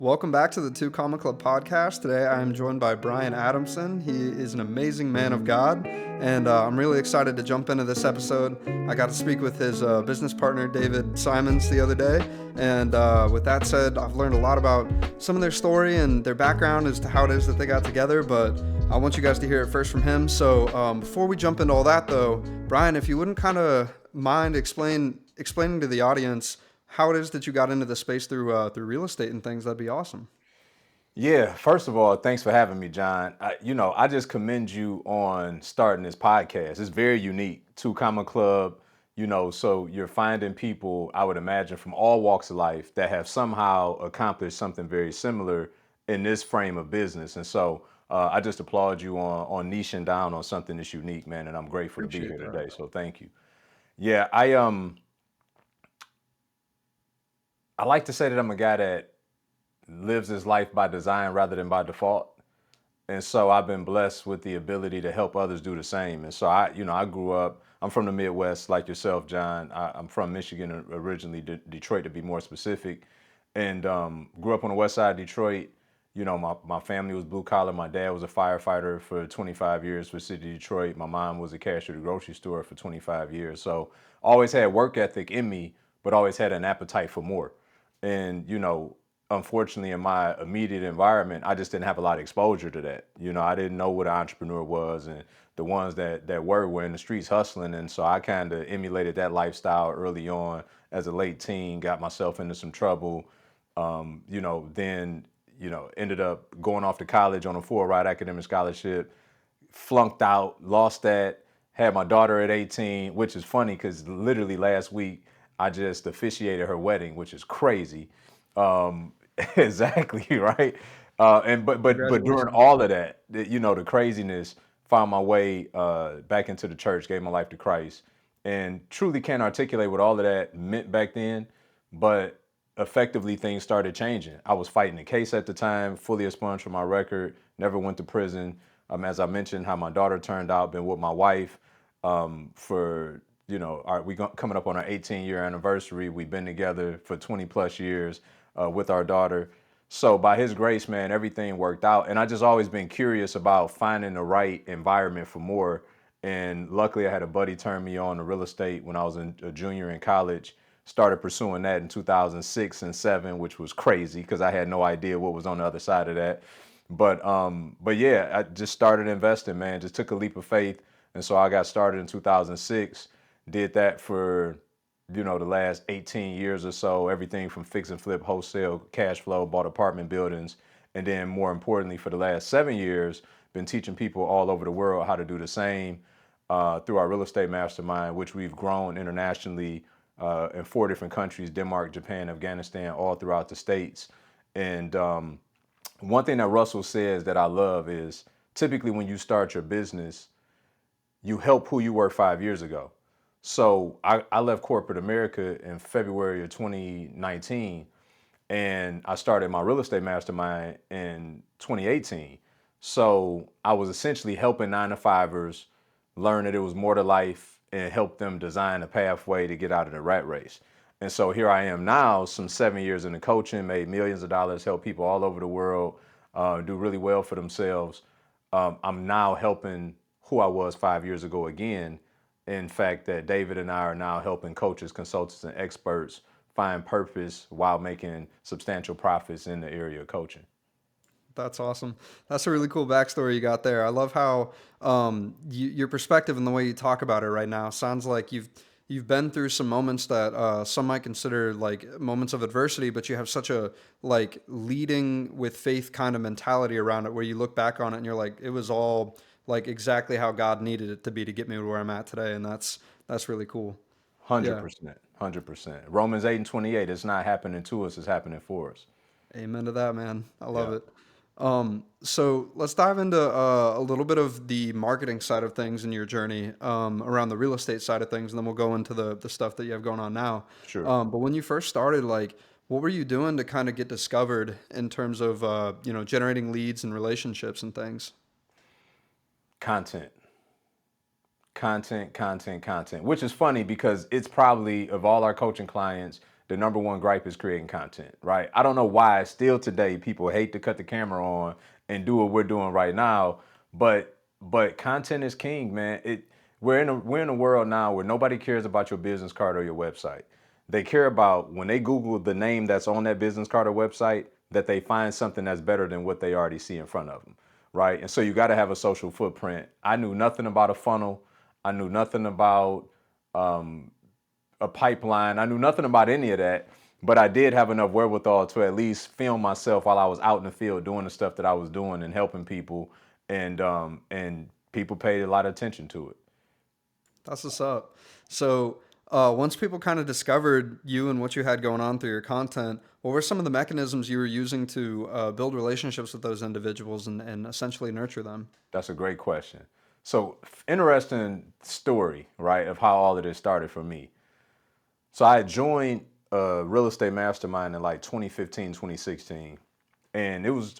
Welcome back to the Two Comma Club podcast. Today I am joined by Brian Adamson. He is an amazing man of God, and I'm really excited to jump into this episode. I got to speak with his business partner, David Simons, the other day, and with that said, I've learned a lot about some of their story and their background as to how it is that they got together, but I want you guys to hear it first from him. So before we jump into all that, though, Brian, if you wouldn't kind of mind explaining to the audience how it is that you got into the space through real estate and things, that'd be awesome. Yeah, first of all, thanks for having me, John. I just commend you on starting this podcast. It's very unique. Two Comma Club, so you're finding people, I would imagine, from all walks of life that have somehow accomplished something very similar in this frame of business. And so I just applaud you on niching down on something that's unique, man. And I'm grateful to be Appreciate here that. today. So thank you. Yeah, I like to say that I'm a guy that lives his life by design rather than by default. And so I've been blessed with the ability to help others do the same. And so I grew up, I'm from the Midwest like yourself, John. I'm from Michigan originally, Detroit to be more specific, and grew up on the west side of Detroit. My family was blue collar. My dad was a firefighter for 25 years for the city of Detroit. My mom was a cashier at a grocery store for 25 years. So always had work ethic in me, but always had an appetite for more. And, unfortunately, in my immediate environment, I just didn't have a lot of exposure to that. I didn't know what an entrepreneur was, and the ones that were in the streets hustling. And so I kind of emulated that lifestyle early on as a late teen, got myself into some trouble. Then, ended up going off to college on a full ride academic scholarship, flunked out, lost that, had my daughter at 18, which is funny because literally last week I just officiated her wedding, which is crazy. Um, exactly, right. But during Congratulations. all of that, the craziness, found my way back into the church, gave my life to Christ, and truly can't articulate what all of that meant back then. But effectively, things started changing. I was fighting a case at the time, fully expunged from my record, never went to prison. As I mentioned, how my daughter turned out, been with my wife for coming up on our 18-year anniversary. We've been together for 20 plus years with our daughter. So by His grace, man, everything worked out. And I just always been curious about finding the right environment for more. And luckily, I had a buddy turn me on to real estate when I was a junior in college. Started pursuing that in 2006 and 7, which was crazy because I had no idea what was on the other side of that. But yeah, I just started investing, man. Just took a leap of faith, and so I got started in 2006. Did that for the last 18 years or so. Everything from fix and flip, wholesale, cash flow, bought apartment buildings, and then more importantly, for the last 7 years, been teaching people all over the world how to do the same through our real estate mastermind, which we've grown internationally in 4 different countries: Denmark, Japan, Afghanistan, all throughout the states. And one thing that Russell says that I love is typically when you start your business, you help who you were 5 years ago. So I left corporate America in February of 2019, and I started my real estate mastermind in 2018. So I was essentially helping 9 to 5ers learn that it was more to life and help them design a pathway to get out of the rat race. And so here I am now, some 7 years into coaching, made millions of dollars, help people all over the world do really well for themselves. I'm now helping who I was 5 years ago again. In fact, that David and I are now helping coaches, consultants, and experts find purpose while making substantial profits in the area of coaching. That's awesome. That's a really cool backstory you got there. I love how your perspective and the way you talk about it right now sounds like you've been through some moments that some might consider like moments of adversity, but you have such a like leading with faith kind of mentality around it, where you look back on it and you're like, it was all like exactly how God needed it to be to get me to where I'm at today, and that's really cool. Yeah. 100%. 100%. Romans 8 and 28, it's not happening to us, it's happening for us. Amen to that, man. I love Yeah, it. So let's dive into a little bit of the marketing side of things in your journey around the real estate side of things, and then we'll go into the stuff that you have going on now. sure. But when you first started, like, what were you doing to kind of get discovered in terms of generating leads and relationships and things? Content. Content, which is funny because it's probably of all our coaching clients, the number one gripe is creating content, right? I don't know why still today people hate to cut the camera on and do what we're doing right now, but content is king, man. We're in a world now where nobody cares about your business card or your website. They care about when they Google the name that's on that business card or website, that they find something that's better than what they already see in front of them, right? And so you got to have a social footprint. I knew nothing about a funnel. I knew nothing about a pipeline. I knew nothing about any of that, but I did have enough wherewithal to at least film myself while I was out in the field doing the stuff that I was doing and helping people, and people paid a lot of attention to it. That's what's up. So, once people kind of discovered you and what you had going on through your content, what were some of the mechanisms you were using to build relationships with those individuals and essentially nurture them? That's a great question. So, interesting story, right, of how all of this started for me. So I joined a real estate mastermind in like 2015, 2016. And it was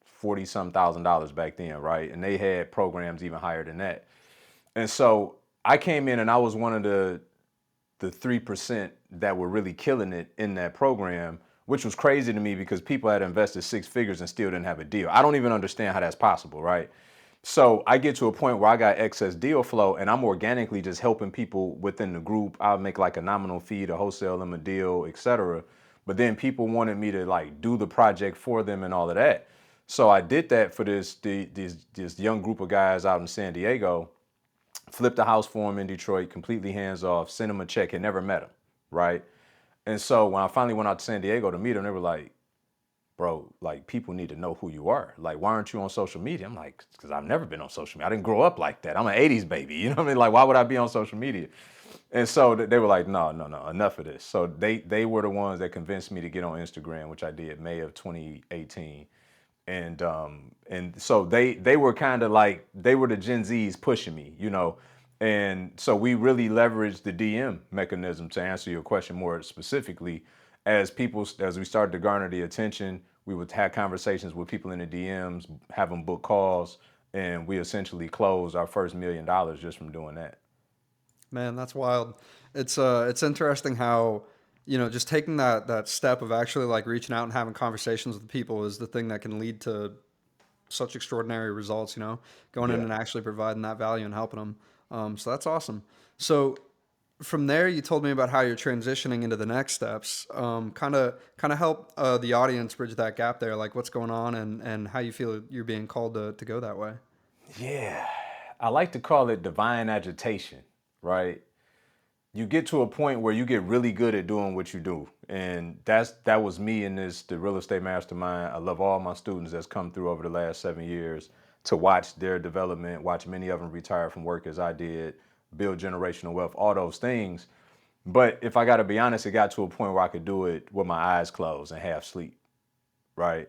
40 some $1,000s back then, right? And they had programs even higher than that. And so I came in and I was one of the 3% that were really killing it in that program, which was crazy to me because people had invested six figures and still didn't have a deal. I don't even understand how that's possible, right? So I get to a point where I got excess deal flow and I'm organically just helping people within the group. I'll make like a nominal fee to wholesale them a deal, etc. But then people wanted me to like do the project for them and all of that. So I did that for this young group of guys out in San Diego, flipped a house for him in Detroit, completely hands off, sent him a check, had never met him, right? And so when I finally went out to San Diego to meet him, they were like, bro, like people need to know who you are. Like, why aren't you on social media? I'm like, because I've never been on social media. I didn't grow up like that. I'm an 80s baby. You know what I mean? Like, why would I be on social media? And so they were like, no, no, no, enough of this. So they were the ones that convinced me to get on Instagram, which I did May of 2018. And so they were kind of like, they were the Gen Zs pushing me, you know. And so we really leveraged the DM mechanism to answer your question more specifically. As we started to garner the attention, we would have conversations with people in the DMs, have them book calls, and we essentially closed our first $1 million just from doing that. Man, that's wild. It's interesting how, just taking that step of actually like reaching out and having conversations with people is the thing that can lead to such extraordinary results, going in Yeah. and actually providing that value and helping them. So that's awesome. So from there, you told me about how you're transitioning into the next steps. Kind of help the audience bridge that gap there, like what's going on and how you feel you're being called to go that way. Yeah. I like to call it divine agitation, right? You get to a point where you get really good at doing what you do. And that was me in the real estate mastermind. I love all my students that's come through over the last 7 years to watch their development, watch many of them retire from work as I did, build generational wealth, all those things. But if I got to be honest, it got to a point where I could do it with my eyes closed and half sleep, right?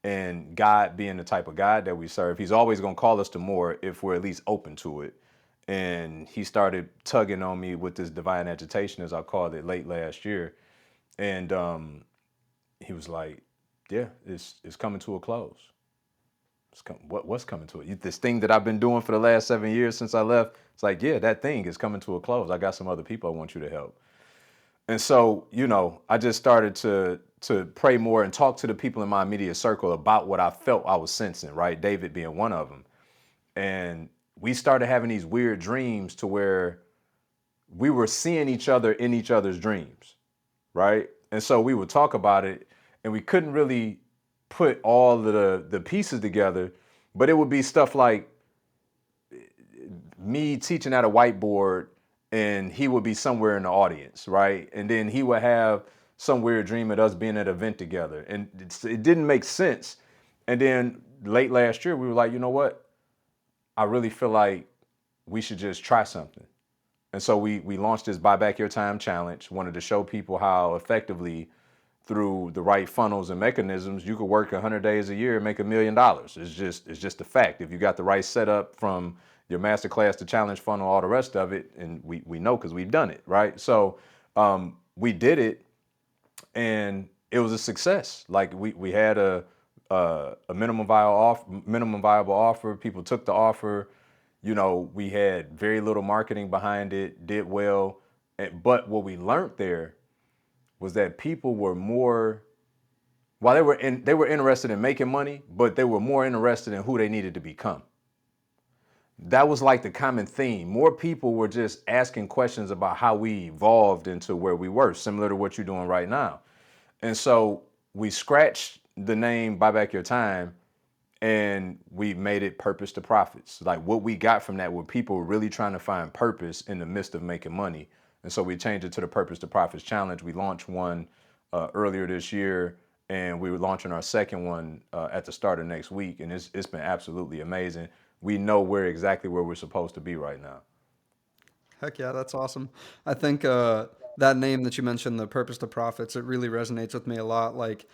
And God being the type of God that we serve, he's always going to call us to more if we're at least open to it. And he started tugging on me with this divine agitation, as I called it, late last year. And he was like, yeah, it's coming to a close. What's coming to it? This thing that I've been doing for the last 7 years since I left, it's like, yeah, that thing is coming to a close. I got some other people I want you to help. And so, I just started to pray more and talk to the people in my immediate circle about what I felt I was sensing, right? David being one of them. And we started having these weird dreams to where we were seeing each other in each other's dreams, right? And so we would talk about it and we couldn't really put all of the pieces together, but it would be stuff like me teaching at a whiteboard and he would be somewhere in the audience, right? And then he would have some weird dream of us being at an event together. And it didn't make sense. And then late last year, we were like, you know what? I really feel like we should just try something. And so we launched this Buy Back Your Time challenge, wanted to show people how effectively through the right funnels and mechanisms, you could work 100 days a year and make $1 million. It's just a fact. If you got the right setup from your masterclass to challenge funnel, all the rest of it, and we know because we've done it, right? So we did it and it was a success. Like we had a minimum viable offer. People took the offer. We had very little marketing behind it, did well. But what we learned there was that people were more, while they were interested in making money, but they were more interested in who they needed to become. That was like the common theme. More people were just asking questions about how we evolved into where we were, similar to what you're doing right now. And so we scratched the name Buy Back Your Time and we made it Purpose to Profits. Like what we got from that were people really trying to find purpose in the midst of making money. And so we changed it to the Purpose to Profits Challenge. We launched one earlier this year, and we were launching our second one at the start of next week. And it's been absolutely amazing. We know we're exactly where we're supposed to be right now. Heck yeah, that's awesome. I think that name that you mentioned, the purpose to profits, it really resonates with me a lot. Like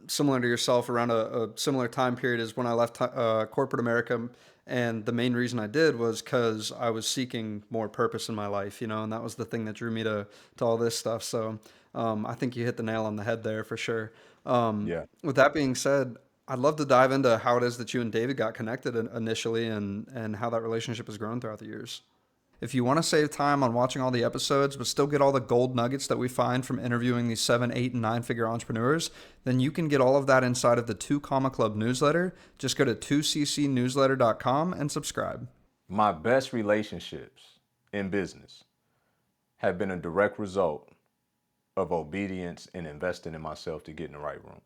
similar to yourself, around a similar time period is when I left corporate America, and the main reason I did was because I was seeking more purpose in my life, you know, and that was the thing that drew me to all this stuff. So I think you hit the nail on the head there for sure. Yeah. With that being said, I'd love to dive into how it is that you and David got connected initially, and how that relationship has grown throughout the years. If you want to save time on watching all the episodes, but still get all the gold nuggets that we find from interviewing these 7, 8, and 9 figure entrepreneurs, then you can get all of that inside of the 2 Comma Club newsletter. Just go to 2ccnewsletter.com and subscribe. My best relationships in business have been a direct result of obedience and investing in myself to get in the right rooms.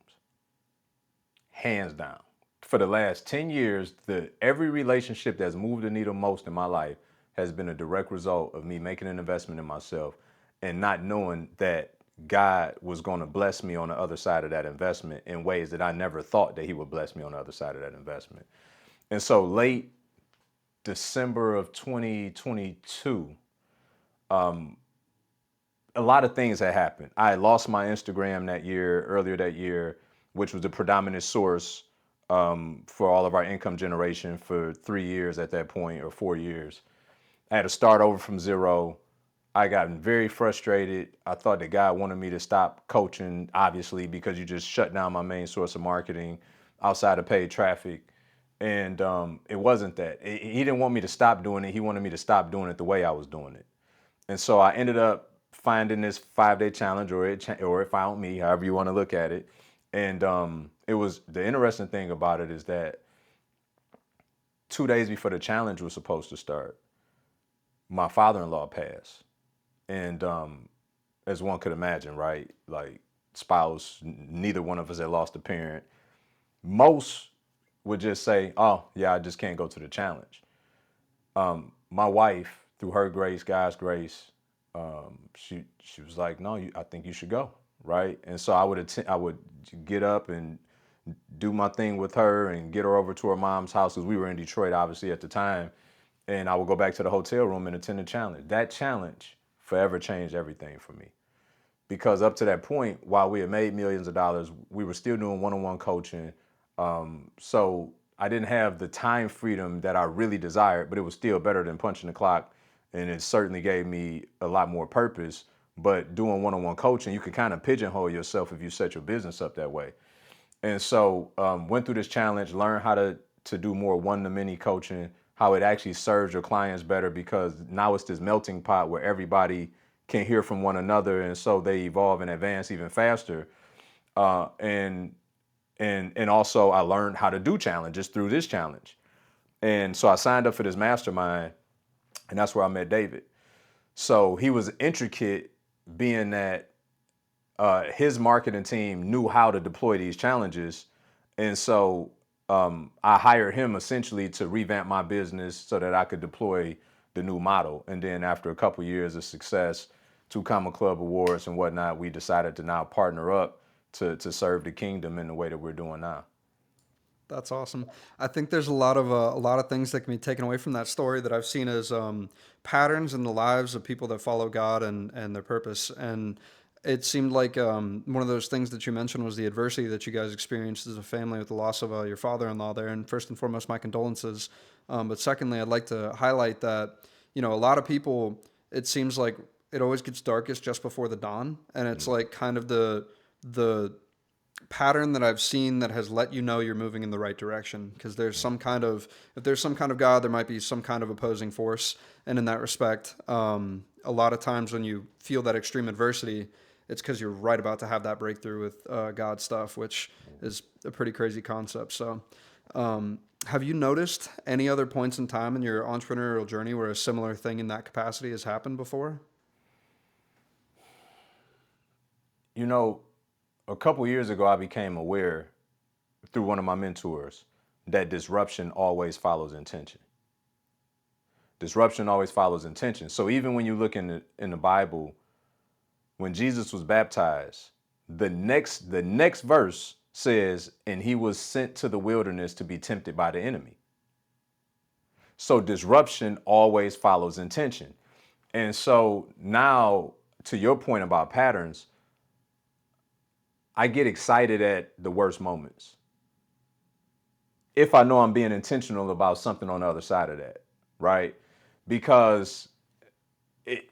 Hands down. For the last 10 years, every relationship that's moved the needle most in my life has been a direct result of me making an investment in myself and not knowing that God was going to bless me on the other side of that investment in ways that I never thought that he would bless me on the other side of that investment. And so late December of 2022, a lot of things had happened. I had lost my Instagram earlier that year, which was the predominant source for all of our income generation for 3 years at that point, or 4 years. I had to start over from zero. I got very frustrated. I thought that God wanted me to stop coaching, obviously, because you just shut down my main source of marketing outside of paid traffic. And it wasn't that. He didn't want me to stop doing it. He wanted me to stop doing it the way I was doing it. And so I ended up finding this 5-day challenge, or it found me, however you want to look at it. And it was, the interesting thing about it is that 2 days before the challenge was supposed to start, my father-in-law passed. And as one could imagine, right? Like spouse, neither one of us had lost a parent. Most would just say, "Oh, yeah, I just can't go to the challenge." My wife, through her grace, God's grace, she was like, "No, I think you should go." Right? And so I would get up and do my thing with her and get her over to her mom's house, because we were in Detroit, obviously, at the time. And I would go back to the hotel room and attend the challenge. That challenge forever changed everything for me, because up to that point, while we had made millions of dollars, we were still doing one-on-one coaching. So I didn't have the time freedom that I really desired, but it was still better than punching the clock. And it certainly gave me a lot more purpose. But doing one-on-one coaching, you can kind of pigeonhole yourself if you set your business up that way. And so went through this challenge, learned how to do more one-to-many coaching, how it actually serves your clients better, because now it's this melting pot where everybody can hear from one another, and so they evolve and advance even faster. Uh, and and also I learned how to do challenges through this challenge. And so I signed up for this mastermind, and that's where I met David. So he was intricate, being that his marketing team knew how to deploy these challenges. And so I hired him essentially to revamp my business so that I could deploy the new model. And then after a couple years of success, 2 Comma Club awards and whatnot, we decided to now partner up to serve the kingdom in the way that we're doing now. That's awesome. I think there's a lot of things that can be taken away from that story that I've seen as patterns in the lives of people that follow God and their purpose. And it seemed like one of those things that you mentioned was the adversity that you guys experienced as a family with the loss of your father-in-law there. And first and foremost, my condolences. But secondly, I'd like to highlight that, you know, a lot of people, it seems like it always gets darkest just before the dawn, and it's like kind of the pattern that I've seen that has let you know you're moving in the right direction, because there's some kind of, if there's some kind of God, there might be some kind of opposing force. And in that respect, a lot of times when you feel that extreme adversity, it's because you're right about to have that breakthrough with God stuff, which is a pretty crazy concept. So, have you noticed any other points in time in your entrepreneurial journey where a similar thing in that capacity has happened before? You know, a couple years ago, I became aware through one of my mentors that disruption always follows intention. Disruption always follows intention. So even when you look in the Bible, when Jesus was baptized, the next verse says, and he was sent to the wilderness to be tempted by the enemy. So disruption always follows intention. And so now, to your point about patterns, I get excited at the worst moments if I know I'm being intentional about something on the other side of that, right? Because it,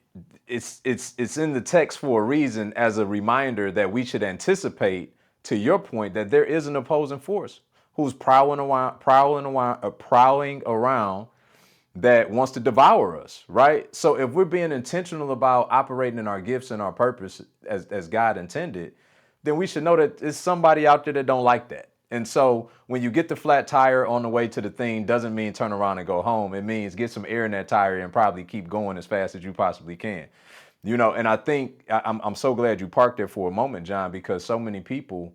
it's in the text for a reason, as a reminder that we should anticipate, to your point, that there is an opposing force who's prowling around that wants to devour us, right? So if we're being intentional about operating in our gifts and our purpose as God intended, then we should know that there's somebody out there that don't like that. And so when you get the flat tire on the way to the thing, doesn't mean turn around and go home. It means get some air in that tire and probably keep going as fast as you possibly can. And I think I'm so glad you parked there for a moment, John, because so many people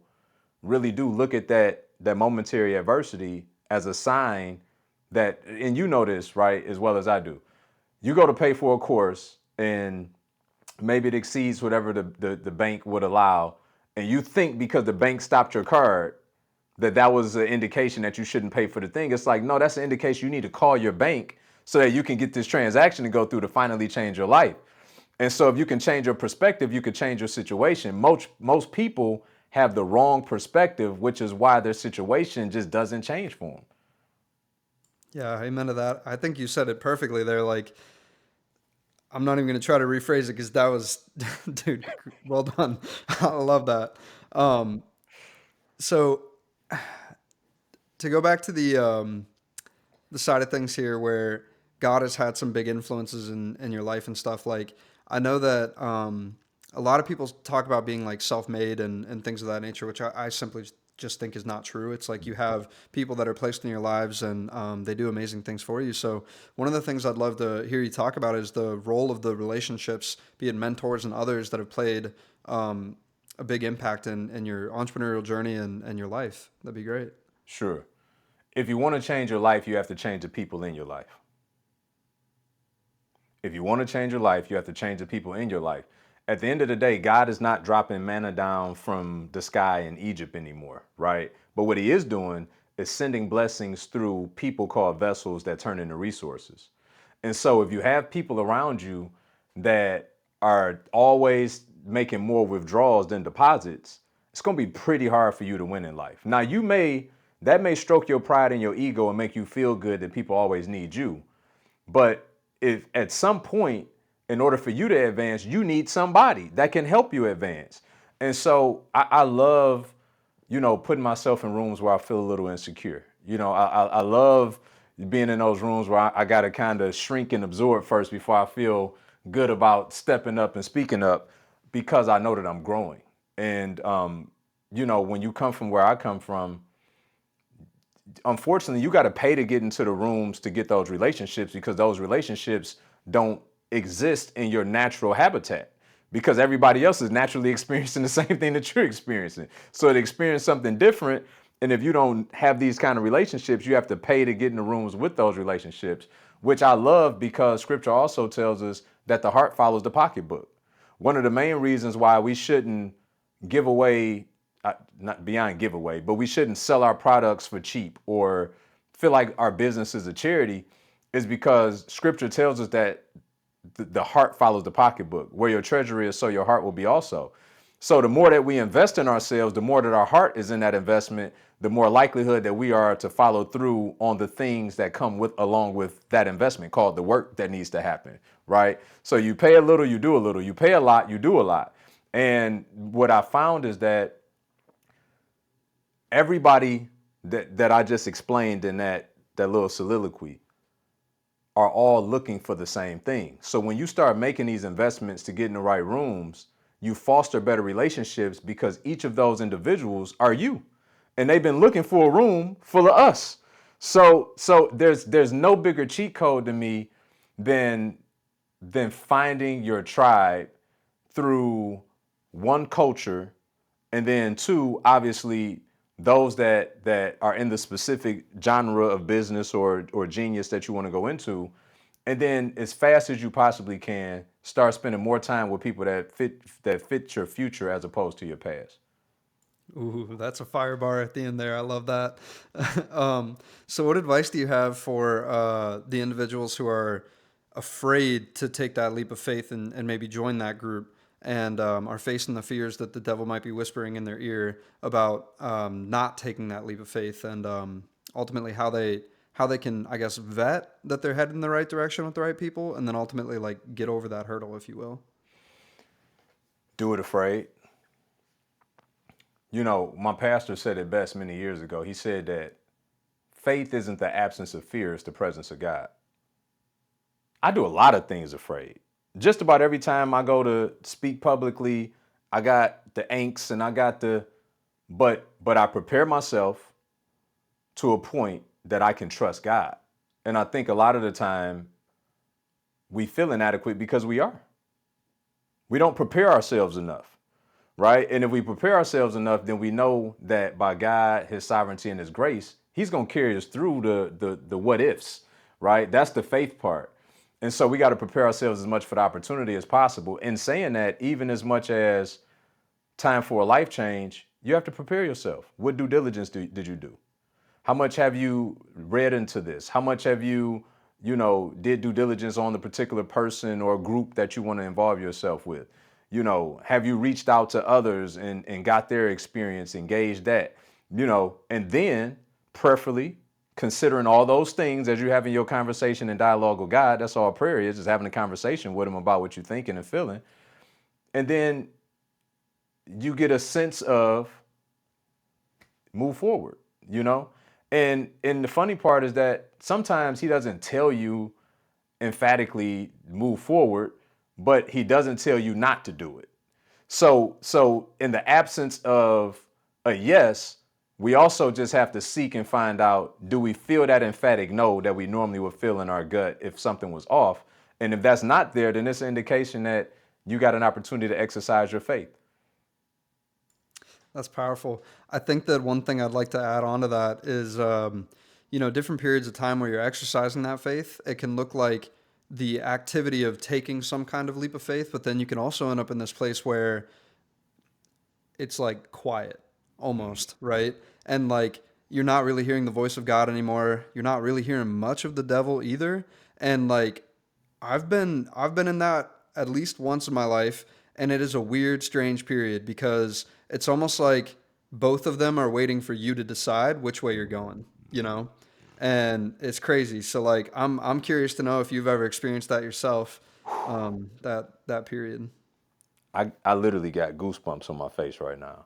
really do look at that momentary adversity as a sign that, and you know this, right, as well as I do. You go to pay for a course and maybe it exceeds whatever the bank would allow, and you think because the bank stopped your card that was an indication that you shouldn't pay for the thing. It's like, no, that's an indication you need to call your bank so that you can get this transaction to go through to finally change your life. And so if you can change your perspective, you can change your situation. Most people have the wrong perspective, which is why their situation just doesn't change for them. Yeah, amen to that. I think you said it perfectly there. Like, I'm not even going to try to rephrase it because that was, dude, well done. I love that. Um, so to go back to the side of things here where God has had some big influences in your life and stuff, like I know that a lot of people talk about being like self-made and things of that nature, which I simply just think is not true. It's like you have people that are placed in your lives and they do amazing things for you. So one of the things I'd love to hear you talk about is the role of the relationships, be it mentors and others that have played a big impact in your entrepreneurial journey and your life. That'd be great. Sure. If you want to change your life, you have to change the people in your life. If you want to change your life, you have to change the people in your life. At the end of the day, God is not dropping manna down from the sky in Egypt anymore, right? But what he is doing is sending blessings through people called vessels that turn into resources. And so if you have people around you that are always making more withdrawals than deposits, it's going to be pretty hard for you to win in life. Now, that may stroke your pride and your ego and make you feel good that people always need you. But if at some point, in order for you to advance, you need somebody that can help you advance. And so I love, putting myself in rooms where I feel a little insecure. I love being in those rooms where I got to kind of shrink and absorb first before I feel good about stepping up and speaking up, because I know that I'm growing. And, when you come from where I come from, unfortunately, you got to pay to get into the rooms to get those relationships, because those relationships don't exist in your natural habitat, because everybody else is naturally experiencing the same thing that you're experiencing. So to experience something different, and if you don't have these kind of relationships, you have to pay to get in the rooms with those relationships, which I love, because scripture also tells us that the heart follows the pocketbook. One of the main reasons why we shouldn't give away, not beyond giveaway, but we shouldn't sell our products for cheap or feel like our business is a charity, is because scripture tells us that the heart follows the pocketbook. Where your treasure is, so your heart will be also. So the more that we invest in ourselves, the more that our heart is in that investment, the more likelihood that we are to follow through on the things that come along with that investment, called the work that needs to happen, right? So you pay a little, you do a little. You pay a lot, you do a lot. And what I found is that everybody that I just explained in that little soliloquy are all looking for the same thing. So when you start making these investments to get in the right rooms, you foster better relationships because each of those individuals are you. And they've been looking for a room full of us. So there's no bigger cheat code to me than finding your tribe through one culture, and then two, obviously those that are in the specific genre of business or genius that you want to go into, and then as fast as you possibly can start spending more time with people that fit your future as opposed to your past. Ooh, that's a fire bar at the end there. I love that. So, what advice do you have for the individuals who are afraid to take that leap of faith and maybe join that group and are facing the fears that the devil might be whispering in their ear about not taking that leap of faith and ultimately how they can, I guess, vet that they're heading in the right direction with the right people and then ultimately like get over that hurdle, if you will? Do it afraid. My pastor said it best many years ago. He said that faith isn't the absence of fear, it's the presence of God. I do a lot of things afraid. Just about every time I go to speak publicly, I got the angst and I got but I prepare myself to a point that I can trust God. And I think a lot of the time we feel inadequate because we are. We don't prepare ourselves enough, right? And if we prepare ourselves enough, then we know that by God, his sovereignty and his grace, he's going to carry us through the what ifs, right? That's the faith part. And so we got to prepare ourselves as much for the opportunity as possible. In saying that, even as much as time for a life change, you have to prepare yourself. What due diligence did you do? How much have you read into this? How much have did due diligence on the particular person or group that you want to involve yourself with? Have you reached out to others and got their experience, engaged that, and then prayerfully considering all those things as you're having your conversation and dialogue with God. That's all prayer is having a conversation with him about what you're thinking and feeling. And then you get a sense of move forward, you know? And the funny part is that sometimes he doesn't tell you emphatically move forward, but he doesn't tell you not to do it. So in the absence of a yes, we also just have to seek and find out, do we feel that emphatic no that we normally would feel in our gut if something was off? And if that's not there, then it's an indication that you got an opportunity to exercise your faith. That's powerful. I think that one thing I'd like to add on to that is, different periods of time where you're exercising that faith. It can look like the activity of taking some kind of leap of faith, but then you can also end up in this place where it's like quiet almost, right? And like you're not really hearing the voice of God anymore. You're not really hearing much of the devil either. And like I've been in that at least once in my life, and it is a weird, strange period because it's almost like both of them are waiting for you to decide which way you're going, you know? And it's crazy. So like I'm curious to know if you've ever experienced that yourself, that period. I literally got goosebumps on my face right now.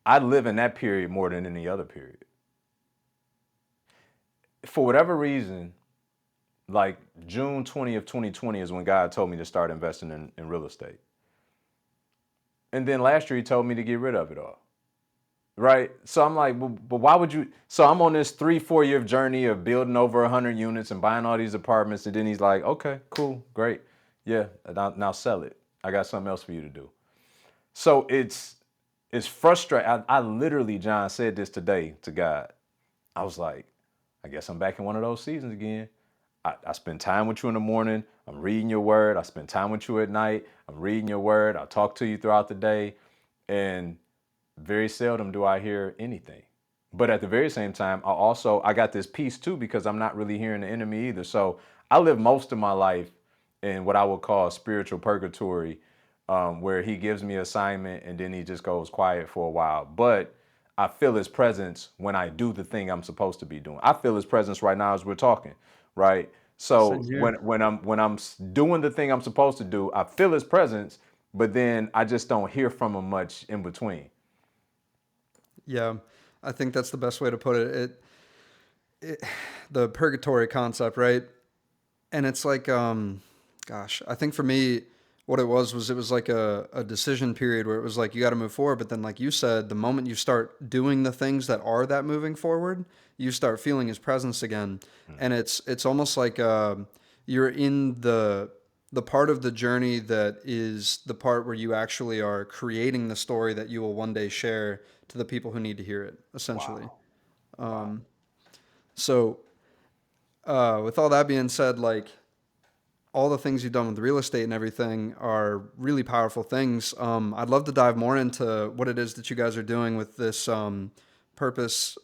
I live in that period more than any other period. For whatever reason, like June 20th, 2020 is when God told me to start investing in real estate. And then last year he told me to get rid of it all. Right. So I'm like, but why would you? So I'm on this 3-4 year journey of building over 100 units and buying all these apartments. And then he's like, okay, cool, great. Yeah, now sell it. I got something else for you to do. So it's frustrating. I literally, John, said this today to God. I was like, I guess I'm back in one of those seasons again. I spend time with you in the morning. I'm reading your word. I spend time with you at night. I'm reading your word. I talk to you throughout the day. And very seldom do I hear anything. But at the very same time, I got this peace too because I'm not really hearing the enemy either. So I live most of my life in what I would call spiritual purgatory, where he gives me assignment and then he just goes quiet for a while. But I feel his presence when I do the thing I'm supposed to be doing. I feel his presence right now as we're talking, right? Same So here. when I'm doing the thing I'm supposed to do, I feel his presence, but then I just don't hear from him much in between. Yeah, I think that's the best way to put it. It the purgatory concept, right? And it's like, gosh, I think for me, what it was like a decision period where it was like you got to move forward, but then like you said, the moment you start doing the things that are that moving forward, you start feeling his presence again. And it's almost like you're in the part of the journey that is the part where you actually are creating the story that you will one day share to the people who need to hear it, essentially. Wow. Wow. So with all that being said, like all the things you've done with real estate and everything are really powerful things. I'd love to dive more into what it is that you guys are doing with this purpose,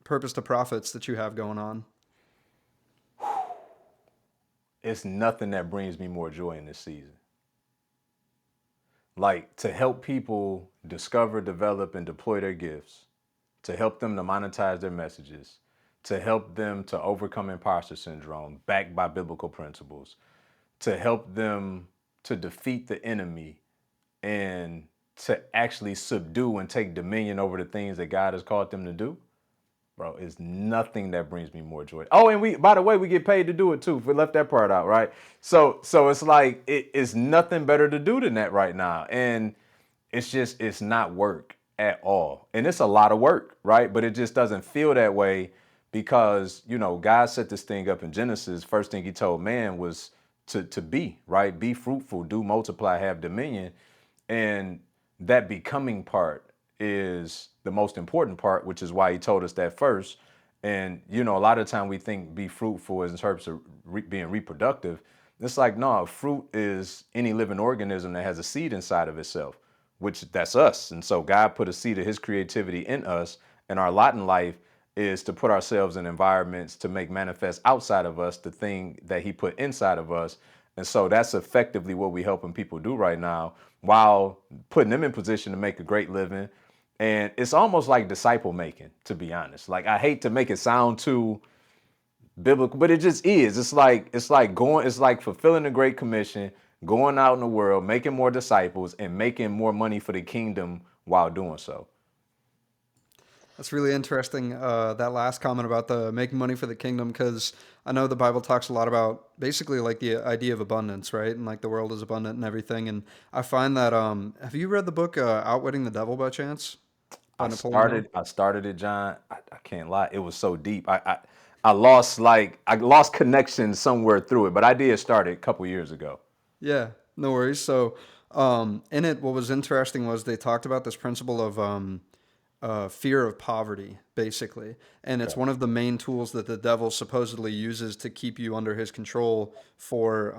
purpose to profits that you have going on. It's nothing that brings me more joy in this season. Like to help people discover, develop, and deploy their gifts, to help them to monetize their messages, to help them to overcome imposter syndrome backed by biblical principles, to help them to defeat the enemy and to actually subdue and take dominion over the things that God has called them to do. Bro, it's nothing that brings me more joy. Oh, and we, by the way, we get paid to do it too. If we left that part out, right? So it's like it's nothing better to do than that right now. And it's not work at all. And it's a lot of work, right? But it just doesn't feel that way because, God set this thing up in Genesis. First thing he told man was to be, right? Be fruitful, do multiply, have dominion. And that becoming part is the most important part, which is why he told us that first. And, a lot of the time we think be fruitful as in terms of being reproductive. It's like, no, fruit is any living organism that has a seed inside of itself, which that's us. And so God put a seed of his creativity in us. And our lot in life is to put ourselves in environments to make manifest outside of us the thing that he put inside of us. And so that's effectively what we're helping people do right now while putting them in position to make a great living. And it's almost like disciple making, to be honest. Like I hate to make it sound too biblical, but it just is. It's like fulfilling the Great Commission, going out in the world, making more disciples, and making more money for the kingdom while doing so. That's really interesting. That last comment about the making money for the kingdom, because I know the Bible talks a lot about basically like the idea of abundance, right? And like the world is abundant and everything. And I find that, have you read the book Outwitting the Devil by chance by Napoleon Hill? I started it, John. I can't lie. It was so deep. I lost connection somewhere through it, but I did start it a couple years ago. Yeah, no worries. So, in it, what was interesting was they talked about this principle of fear of poverty, basically. And it's Okay. one of the main tools that the devil supposedly uses to keep you under his control for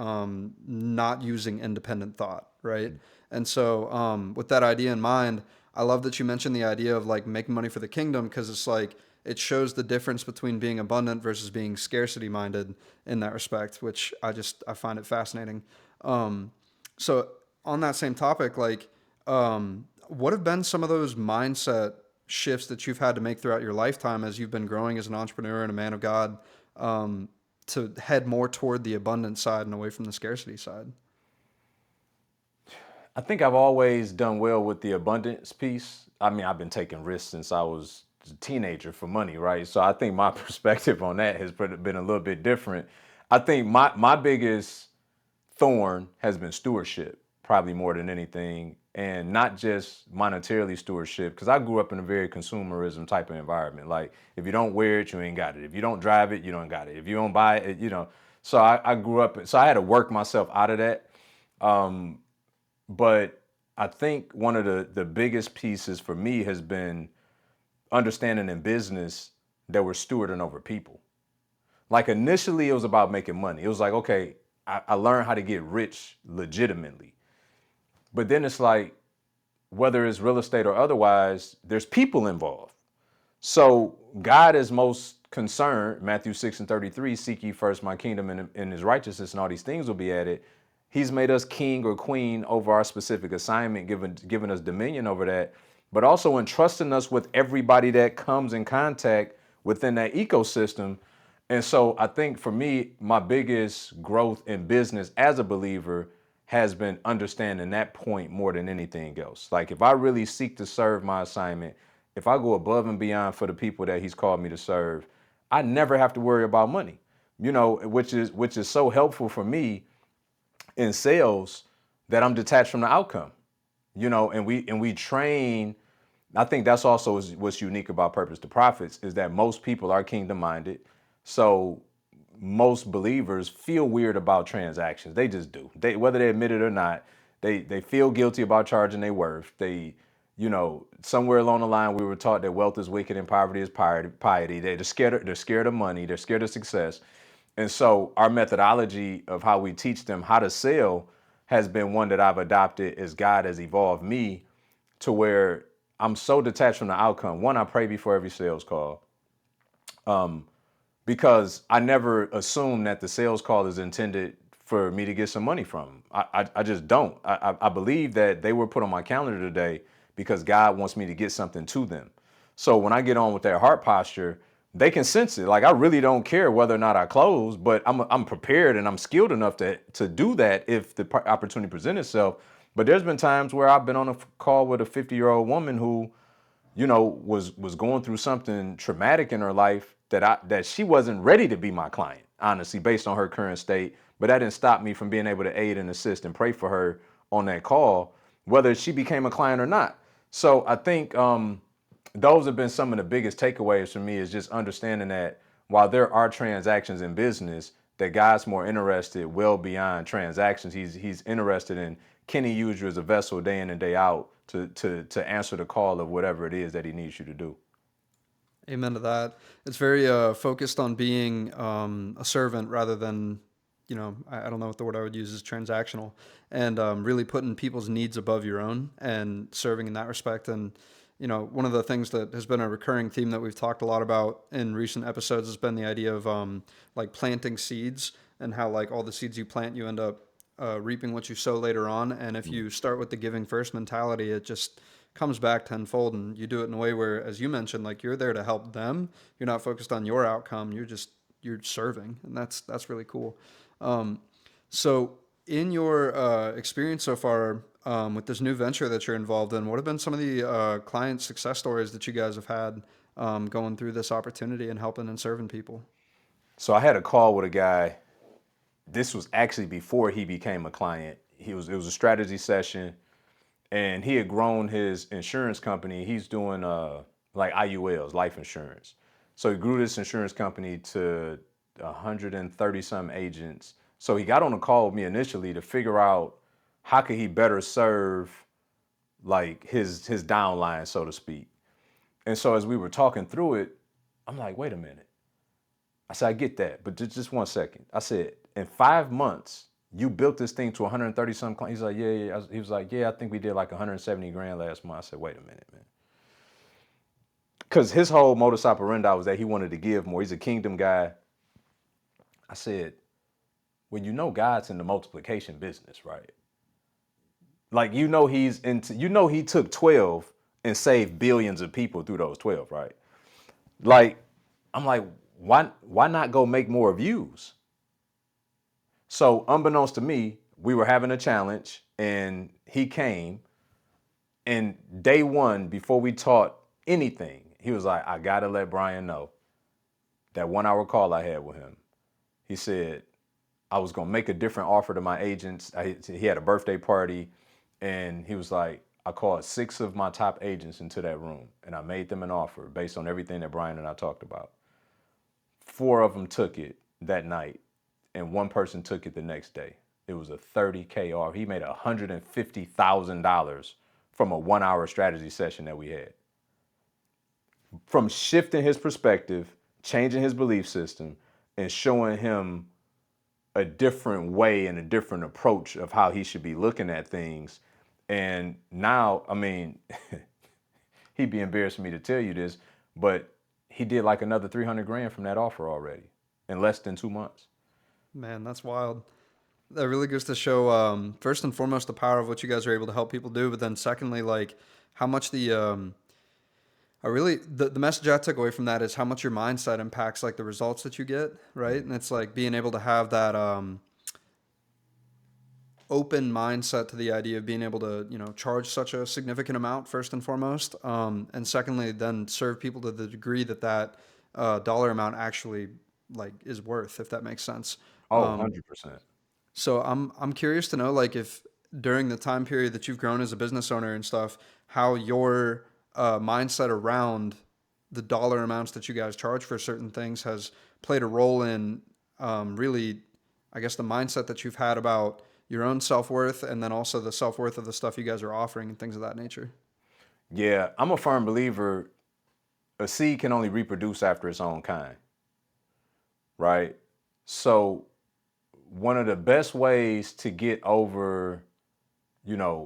not using independent thought, right? And so, with that idea in mind, I love that you mentioned the idea of like making money for the kingdom because it's like it shows the difference between being abundant versus being scarcity minded in that respect, which I find it fascinating. Um, so on that same topic, like, what have been some of those mindset shifts that you've had to make throughout your lifetime as you've been growing as an entrepreneur and a man of God, um, to head more toward the abundant side and away from the scarcity side? I think I've always done well with the abundance piece. I mean, I've been taking risks since I was a teenager for money, right? So I think my perspective on that has been a little bit different. I think my biggest thorn has been stewardship, probably more than anything, and not just monetarily stewardship, because I grew up in a very consumerism type of environment. Like, if you don't wear it, you ain't got it. If you don't drive it, you don't got it. If you don't buy it. So I grew up, so I had to work myself out of that. Um, but I think one of the biggest pieces for me has been understanding in business that we're stewarding over people. Like initially, it was about making money. It was like, okay, I learned how to get rich legitimately. But then it's like, whether it's real estate or otherwise, there's people involved. So God is most concerned, Matthew 6:33, seek ye first my kingdom and his righteousness, and all these things will be added. He's made us king or queen over our specific assignment, given us dominion over that, but also entrusting us with everybody that comes in contact within that ecosystem. And so I think for me, my biggest growth in business as a believer has been understanding that point more than anything else. Like if I really seek to serve my assignment, if I go above and beyond for the people that he's called me to serve, I never have to worry about money. Which is so helpful for me in sales, that I'm detached from the outcome. And we train. I think that's also what's unique about Purpose to Profits is that most people are kingdom minded. So most believers feel weird about transactions. They just do. They, whether they admit it or not, they feel guilty about charging their worth. Somewhere along the line we were taught that wealth is wicked and poverty is piety. They're scared of money. They're scared of success. And so our methodology of how we teach them how to sell has been one that I've adopted as God has evolved me to where I'm so detached from the outcome. One, I pray before every sales call because I never assume that the sales call is intended for me to get some money from them. I just don't. I believe that they were put on my calendar today because God wants me to get something to them. So when I get on with their heart posture, they can sense it. Like I really don't care whether or not I close, but I'm prepared and I'm skilled enough to do that if the opportunity presents itself. But there's been times where I've been on a call with a 50-year-old woman who was going through something traumatic in her life that she wasn't ready to be my client, honestly, based on her current state. But that didn't stop me from being able to aid and assist and pray for her on that call, whether she became a client or not. So I think those have been some of the biggest takeaways for me is just understanding that while there are transactions in business, that God's more interested well beyond transactions. He's interested in can he use you as a vessel day in and day out to answer the call of whatever it is that he needs you to do. Amen to that. It's very focused on being a servant rather than, I don't know what the word I would use is transactional, and really putting people's needs above your own and serving in that respect. And, one of the things that has been a recurring theme that we've talked a lot about in recent episodes has been the idea of like planting seeds and how like all the seeds you plant, you end up reaping what you sow later on. And if you start with the giving first mentality, it just comes back tenfold, and you do it in a way where, as you mentioned, like you're there to help them. You're not focused on your outcome. You're serving, and that's really cool. So, in your experience so far with this new venture that you're involved in, what have been some of the client success stories that you guys have had going through this opportunity and helping and serving people? So I had a call with a guy. This was actually before he became a client. It was a strategy session, and he had grown his insurance company. He's doing like IULs, life insurance. So he grew this insurance company to 130 some agents. So he got on a call with me initially to figure out how could he better serve like his downline, so to speak. And so as we were talking through it, I'm like, wait a minute. I said, I get that, but just 1 second. I said, in 5 months, you built this thing to 130 some clients. He's like, yeah, yeah. He was like, yeah, I think we did like 170 grand last month. I said, wait a minute, man. Because his whole modus operandi was that he wanted to give more. He's a kingdom guy. I said, well, God's in the multiplication business, right? Like, he took 12 and saved billions of people through those 12, right? Like, I'm like, why not go make more views? So unbeknownst to me, we were having a challenge and he came, and day one, before we taught anything, he was like, I gotta let Brian know that 1 hour call I had with him. He said, I was gonna make a different offer to my agents. He had a birthday party, and he was like, I called 6 of my top agents into that room and I made them an offer based on everything that Brian and I talked about. 4 of them took it that night, and 1 person took it the next day. It was a 30K offer. He made $150,000 from a 1 hour strategy session that we had. From shifting his perspective, changing his belief system, and showing him a different way and a different approach of how he should be looking at things. And now, I mean, he'd be embarrassed for me to tell you this, but he did like another 300 grand from that offer already in less than 2 months. Man, that's wild. That really goes to show, first and foremost, the power of what you guys are able to help people do, but then secondly, like how much I really the message I took away from that is how much your mindset impacts like the results that you get, right? And it's like being able to have that open mindset to the idea of being able to charge such a significant amount first and foremost, and secondly then serve people to the degree that dollar amount actually like is worth, if that makes sense. Oh, Um, 100%. so I'm curious to know like during the time period that you've grown as a business owner and stuff, how your mindset around the dollar amounts that you guys charge for certain things has played a role in really, I guess, the mindset that you've had about your own self worth and then also the self worth of the stuff you guys are offering and things of that nature. Yeah, I'm a firm believer a seed can only reproduce after its own kind, right? So one of the best ways to get over,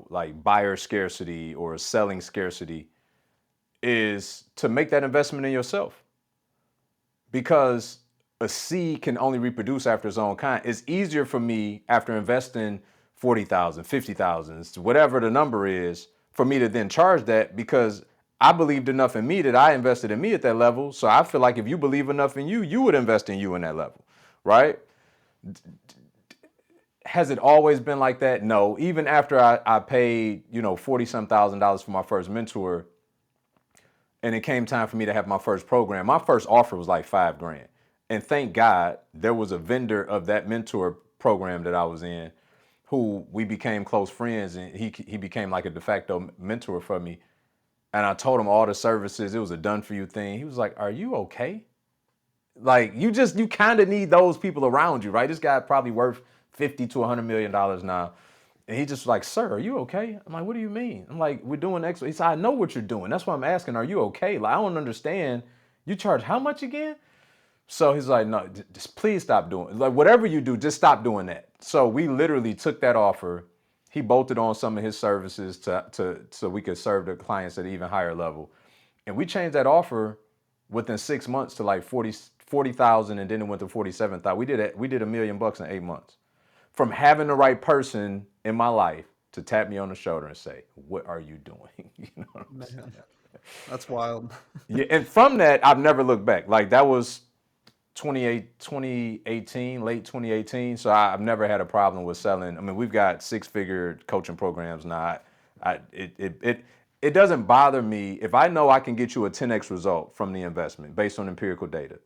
like buyer scarcity or selling scarcity is to make that investment in yourself. Because a seed can only reproduce after its own kind. It's easier for me after investing 40,000, 50,000, whatever the number is, for me to then charge that because I believed enough in me that I invested in me at that level. So I feel like if you believe enough in you, you would invest in you in that level, right? Has it always been like that? No. Even after I paid, 40 some $1,000 for my first mentor, and it came time for me to have my first program. My first offer was like $5,000. And thank God there was a vendor of that mentor program that I was in who we became close friends, and he became like a de facto mentor for me. And I told him all the services. It was a done for you thing. He was like, "Are you okay? Like you kind of need those people around you, right? This guy probably worth 50 to $100 million now." And he just like, "Sir, are you okay?" I'm like, "What do you mean?" I'm like, "We're doing X." He said, "I know what you're doing. That's why I'm asking, are you okay? Like, I don't understand. You charge how much again?" So he's like, "No, just please stop doing, like, whatever you do, just stop doing that." So we literally took that offer. He bolted on some of his services so we could serve the clients at an even higher level. And we changed that offer within 6 months to like 40,000, and then it went to 47,000. We did $1 million in 8 months from having the right person in my life to tap me on the shoulder and say, "What are you doing?" You know what I'm saying? Man, that's wild. Yeah, and from that, I've never looked back. Like that was 2018, late 2018. So I've never had a problem with selling. I mean, we've got 6-figure coaching programs now. It doesn't bother me if I know I can get you a 10x result from the investment based on empirical data.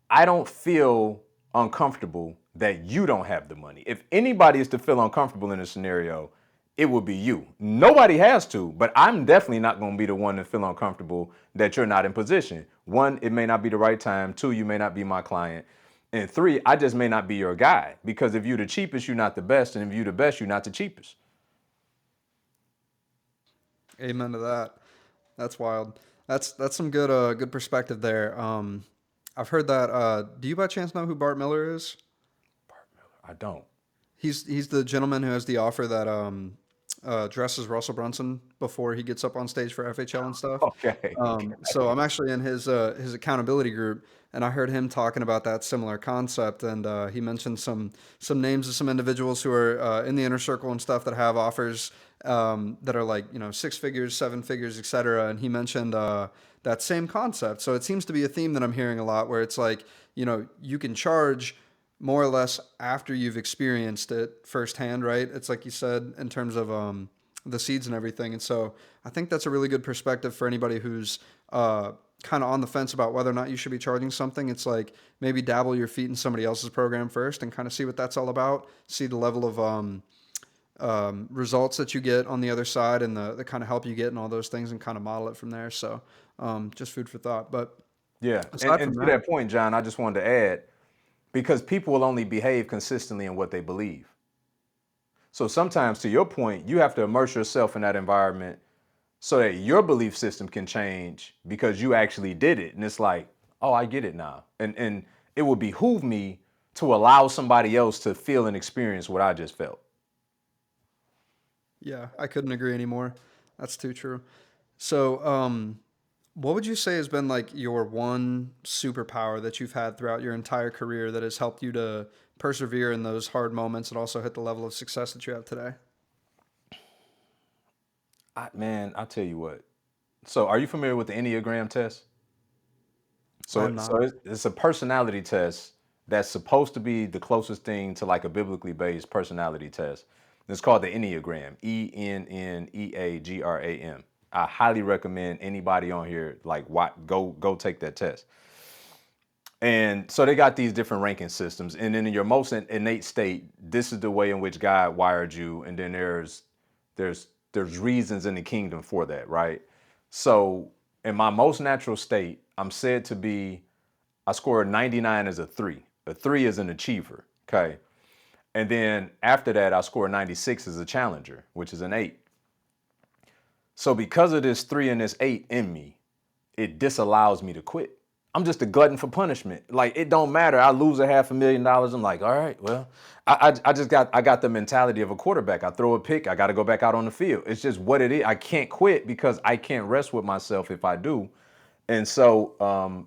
I don't feel uncomfortable that you don't have the money. If anybody is to feel uncomfortable in a scenario, it would be you. Nobody has to, but I'm definitely not going to be the one to feel uncomfortable that you're not in position. One, it may not be the right time. Two, you may not be my client. And three, I just may not be your guy. Because if you're the cheapest, you're not the best. And if you're the best, you're not the cheapest. Amen to that. That's wild. That's some good perspective there. I've heard that. Do you by chance know who Bart Miller is? Bart Miller, I don't. He's the gentleman who has the offer that dresses Russell Brunson before he gets up on stage for FHL and stuff. Okay. So I'm actually in his accountability group, and I heard him talking about that similar concept, and he mentioned some names of some individuals who are in the inner circle and stuff that have offers that are like 6 figures, 7 figures, etc. And he mentioned that same concept. So it seems to be a theme that I'm hearing a lot, where it's like you can charge more or less after you've experienced it firsthand, right? It's like you said in terms of the seeds and everything. And so I think that's a really good perspective for anybody who's kind of on the fence about whether or not you should be charging something. It's like maybe dabble your feet in somebody else's program first and kind of see what that's all about, see the level of results that you get on the other side and the kind of help you get and all those things and kind of model it from there. So just food for thought. But Yeah. aside And from to that, that point, John, I just wanted to add, because people will only behave consistently in what they believe. So sometimes, to your point, you have to immerse yourself in that environment so that your belief system can change because you actually did it. And it's like, oh, I get it now. And it would behoove me to allow somebody else to feel and experience what I just felt. yeah, I couldn't agree anymore. That's too true. So, what would you say has been like your one superpower that you've had throughout your entire career that has helped you to persevere in those hard moments and also hit the level of success that you have today? Man, I'll tell you what. So are you familiar with the Enneagram test? So, I'm so not. it's a personality test that's supposed to be the closest thing to like a biblically based personality test. It's called the Enneagram, Enneagram. Highly recommend anybody on here like go take that test. And so they got these different ranking systems. And then in your most innate state, this is the way in which God wired you. And then there's reasons in the kingdom for that, right? So in my most natural state, I'm said to be, I score a 99 as a three. A three is an achiever. Okay. And then after that, I score a 96 as a challenger, which is an eight. So because of this three and this eight in me, it disallows me to quit. I'm just a glutton for punishment. Like it don't matter. I lose a $500,000. I'm like, all right, well, I got the mentality of a quarterback. I throw a pick, I got to go back out on the field. It's just what it is. I can't quit because I can't rest with myself if I do. And so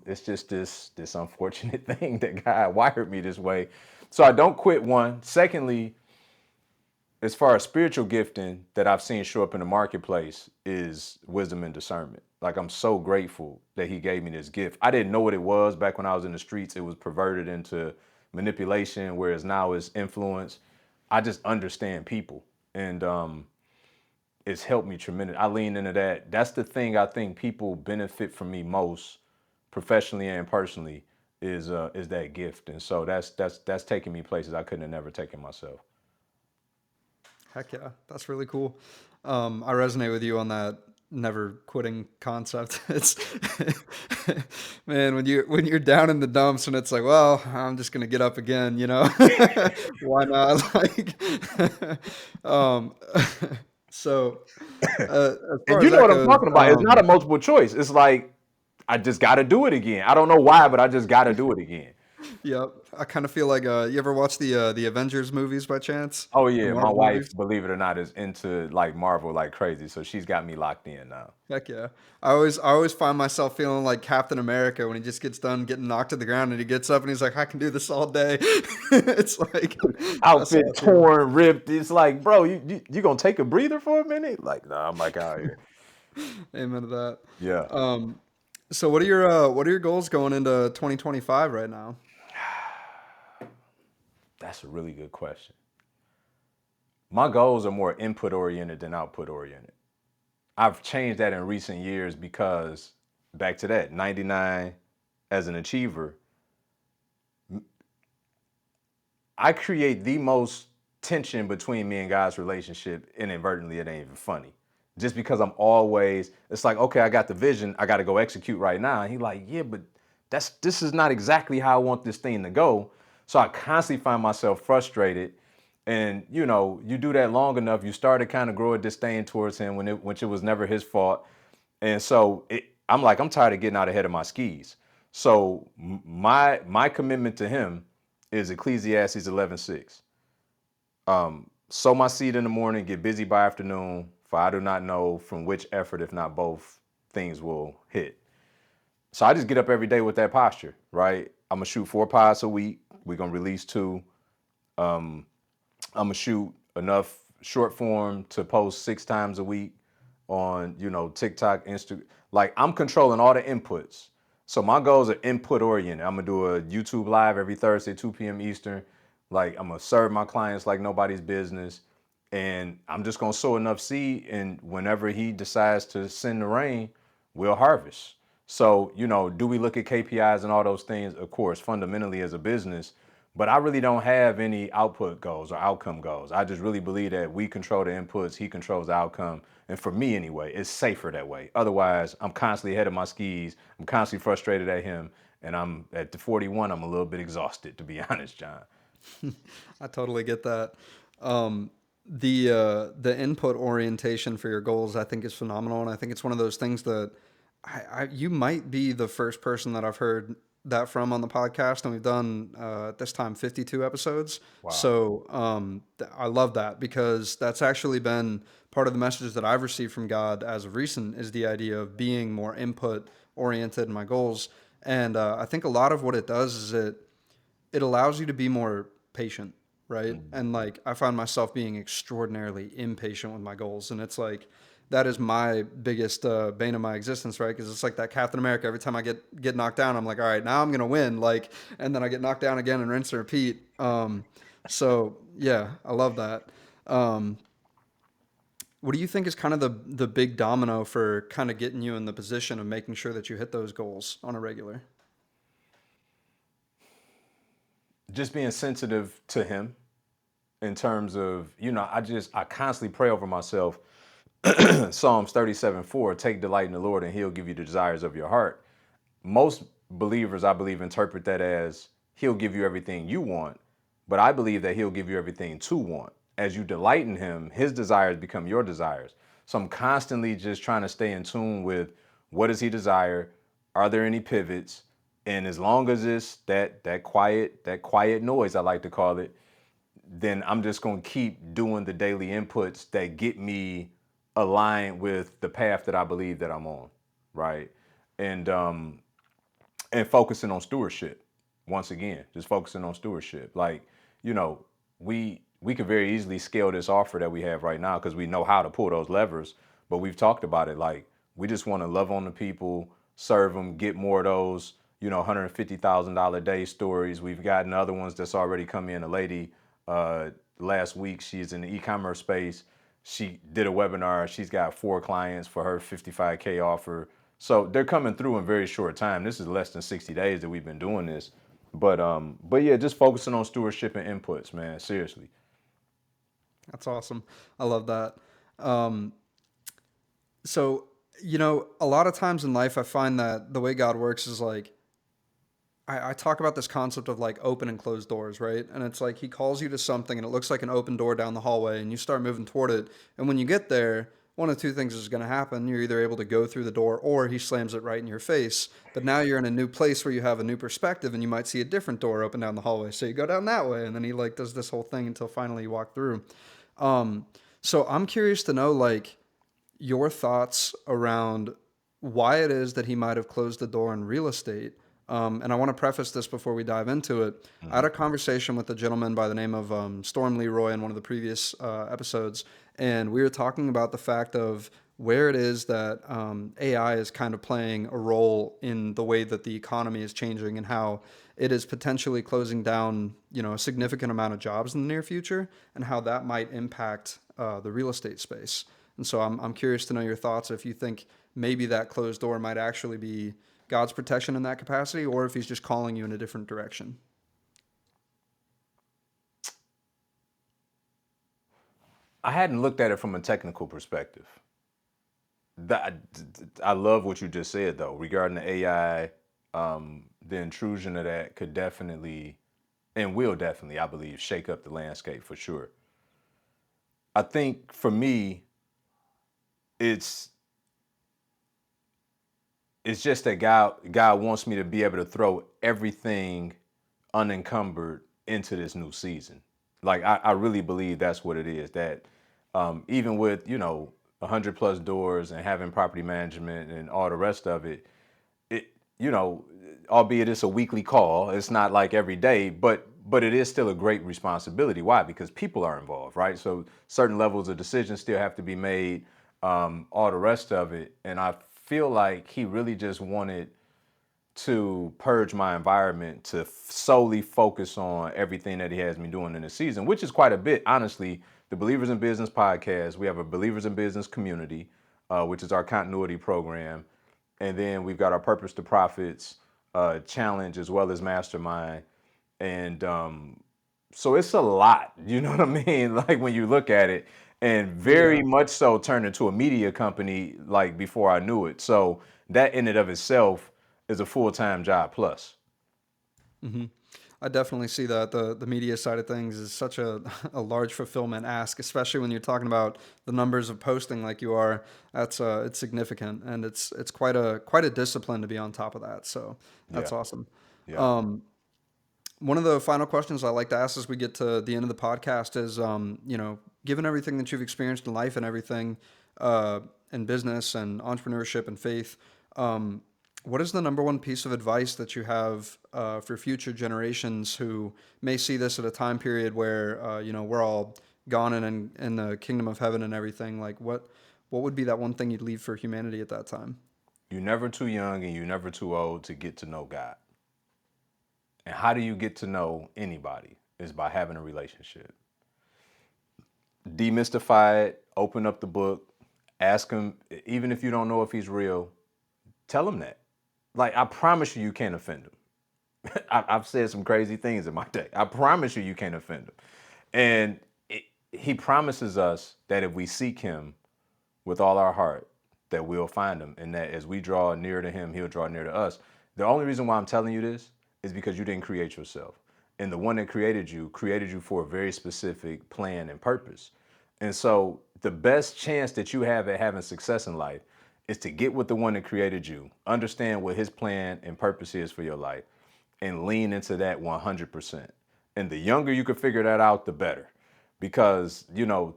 it's just this unfortunate thing that God wired me this way. So I don't quit one. Secondly, as far as spiritual gifting that I've seen show up in the marketplace is wisdom and discernment. Like I'm so grateful that he gave me this gift. I didn't know what it was back when I was in the streets. It was perverted into manipulation, whereas now it's influence. I just understand people, and it's helped me tremendous. I lean into that. That's the thing I think people benefit from me most, professionally and personally, is that gift. And so that's taking me places I couldn't have never taken myself. Heck yeah, that's really cool. I resonate with you on that never quitting concept. It's man, when you're down in the dumps and it's like, well, I'm just gonna get up again, you know? Why not? Like, um, so as And far you as know that what I'm goes, talking about. It's not a multiple choice. It's like I just got to do it again. I don't know why, but I just got to do it again. yep, I kind of feel like you ever watch the Avengers movies by chance? Oh The yeah, my Marvel wife, movies? believe it or not, is into like Marvel like crazy, so she's got me locked in now. Heck yeah. I always find myself feeling like Captain America when he just gets done getting knocked to the ground and he gets up and he's like, I can do this all day. It's like that's how Outfit I feel. torn, ripped. It's like, bro, you gonna take a breather for a minute? Like, nah, I'm like out here. Amen to that. Yeah, Um, so what are your goals going into 2025 right now? that's a really good question. My goals are more input oriented than output oriented. I've changed that in recent years because back to that 99 as an achiever, I create the most tension between me and God's relationship. Inadvertently, it ain't even funny. Just because I'm always, it's like, okay, I got the vision, I got to go execute right now. And he like, yeah, but this is not exactly how I want this thing to go. So I constantly find myself frustrated. And you know, you do that long enough, you start to kind of grow a disdain towards him which it was never his fault. And so I'm like, I'm tired of getting out ahead of my skis. So my commitment to him is Ecclesiastes 11:6. Sow my seed in the morning, get busy by afternoon, for I do not know from which effort, if not both, things will hit. So I just get up every day with that posture, right? I'm gonna shoot 4 pods a week. We're gonna release two. I'm gonna shoot enough short form to post 6 times a week on, TikTok, Instagram. Like I'm controlling all the inputs. So my goals are input oriented. I'm gonna do a YouTube live every Thursday, 2 p.m. Eastern. Like I'm gonna serve my clients like nobody's business. And I'm just gonna sow enough seed, and whenever he decides to send the rain, we'll harvest. So, do we look at KPIs and all those things? Of course, fundamentally as a business, but I really don't have any output goals or outcome goals. I just really believe that we control the inputs, he controls the outcome. And for me anyway, it's safer that way. Otherwise, I'm constantly ahead of my skis. I'm constantly frustrated at him. And I'm at the 41, I'm a little bit exhausted, to be honest, John. I totally get that. Um, the input orientation for your goals, I think, is phenomenal, and I think it's one of those things that you might be the first person that I've heard that from on the podcast, and we've done at this time 52 episodes. Wow. So I love that because that's actually been part of the messages that I've received from God as of recent is the idea of being more input oriented in my goals, and I think a lot of what it does is it allows you to be more patient, right? And like I find myself being extraordinarily impatient with my goals, and it's like that is my biggest bane of my existence, right? Because it's like that Captain America. Every time I get knocked down, I'm like, all right, now I'm gonna win, like, and then I get knocked down again and rinse and repeat. So yeah, I love that. Um, what do you think is kind of the big domino for kind of getting you in the position of making sure that you hit those goals on a regular? just being sensitive to him in terms of, I constantly pray over myself. Psalms 37:4, take delight in the Lord and he'll give you the desires of your heart. Most believers, I believe, interpret that as he'll give you everything you want, but I believe that he'll give you everything to want. As you delight in him, his desires become your desires. So I'm constantly just trying to stay in tune with what does he desire? Are there any pivots? And as long as it's that quiet noise, I like to call it, then I'm just going to keep doing the daily inputs that get me aligned with the path that I believe that I'm on, right? And and focusing on stewardship. Once again, just focusing on stewardship. Like, you know, we could very easily scale this offer that we have right now because we know how to pull those levers, but we've talked about it. Like, we just want to love on the people, serve them, get more of those, $150,000 day stories. We've gotten other ones that's already come in. A lady last week, she's in the e-commerce space. She did a webinar. She's got 4 clients for her 55K offer. So they're coming through in very short time. This is less than 60 days that we've been doing this. But yeah, just focusing on stewardship and inputs, man. Seriously. That's awesome. I love that. Um, so, a lot of times in life, I find that the way God works is like, I talk about this concept of like open and closed doors, right? And it's like he calls you to something and it looks like an open door down the hallway and you start moving toward it. And when you get there, one of two things is going to happen. You're either able to go through the door or he slams it right in your face. But now you're in a new place where you have a new perspective and you might see a different door open down the hallway. So you go down that way and then he like does this whole thing until finally you walk through. Um, so I'm curious to know like your thoughts around why it is that he might have closed the door in real estate. And I want to preface this before we dive into it. I had Hmm. a conversation with a gentleman by the name of Storm Leroy in one of the previous episodes, and we were talking about the fact of where it is that AI is kind of playing a role in the way that the economy is changing and how it is potentially closing down, a significant amount of jobs in the near future, and how that might impact the real estate space. And so I'm curious to know your thoughts if you think maybe that closed door might actually be God's protection in that capacity, or if He's just calling you in a different direction. I hadn't looked at it from a technical perspective. That, I love what you just said though regarding the AI. The intrusion of that could definitely and will definitely, I believe, shake up the landscape for sure. I think for me, it's it's just that God wants me to be able to throw everything unencumbered into this new season. Like I really believe that's what it is. That even with 100+ doors and having property management and all the rest of it, it you know, albeit it's a weekly call, it's not like every day, but it is still a great responsibility. Why? Because people are involved, right? So certain levels of decisions still have to be made, all the rest of it. And I feel like he really just wanted to purge my environment to solely focus on everything that he has me doing in the season, which is quite a bit. Honestly, the Believers in Business podcast, we have a Believers in Business community, which is our continuity program. And then we've got our Purpose to Profits challenge as well as Mastermind. And so it's a lot, you know what I mean? Like when you look at it, and very Yeah. much so turned into a media company like before I knew it. So that in and of itself is a full-time job plus. hmm I definitely see that the media side of things is such a, a large fulfillment ask, especially when you're talking about the numbers of posting like you are. That's it's significant, and it's quite a discipline to be on top of that. So Yeah, that's awesome. yeah. Um, One of the final questions I like to ask as we get to the end of the podcast is, given everything that you've experienced in life and everything, uh, in business and entrepreneurship and faith, um, what is the number one piece of advice that you have for future generations who may see this at a time period where, we're all gone and in the kingdom of heaven and everything? Like, what would be that one thing you'd leave for humanity at that time? You're never too young and you're never too old to get to know God. And how do you get to know anybody? Is by having a relationship. Demystify it, open up the book, ask him, even if you don't know if he's real, tell him that. Like, I promise you, you can't offend him. I've said some crazy things in my day. I promise you, you can't offend him. And he promises us that if we seek him with all our heart, that we'll find him, and that as we draw near to him, he'll draw near to us. The only reason why I'm telling you this is because you didn't create yourself. And the one that created you for a very specific plan and purpose. And so the best chance that you have at having success in life is to get with the one that created you, understand what his plan and purpose is for your life, and lean into that 100%. And the younger you can figure that out, the better. Because,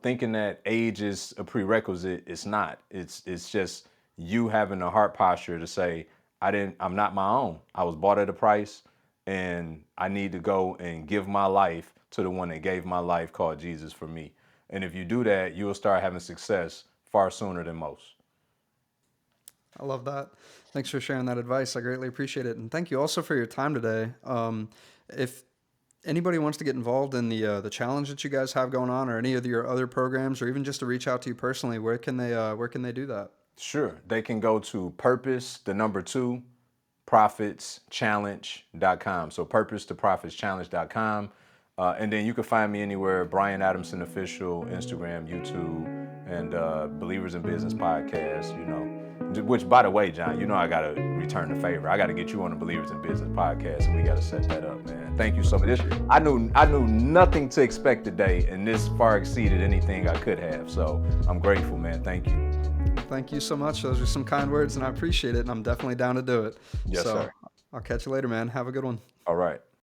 thinking that age is a prerequisite, it's not. It's just you having a heart posture to say, I'm not my own. I was bought at a price, and I need to go and give my life to the one that gave my life, called Jesus, for me. And if you do that, you will start having success far sooner than most. I love that. Thanks for sharing that advice. I greatly appreciate it. And thank you also for your time today. If anybody wants to get involved in the challenge that you guys have going on, or any of your other programs, or even just to reach out to you personally, where can they do that? Sure. They can go to purpose, the number 2, profitschallenge.com. So purpose to profitschallenge.com. And then you can find me anywhere, Brian Adamson Official, Instagram, YouTube, and Believers in Business podcast, Which, by the way, John, I got to return the favor. I got to get you on the Believers in Business podcast, and we got to set that up, man. Thank you so much. I knew nothing to expect today, and this far exceeded anything I could have. So I'm grateful, man. Thank you. Thank you so much. Those are some kind words, and I appreciate it, and I'm definitely down to do it. Yes, sir. I'll catch you later, man. Have a good one. All right.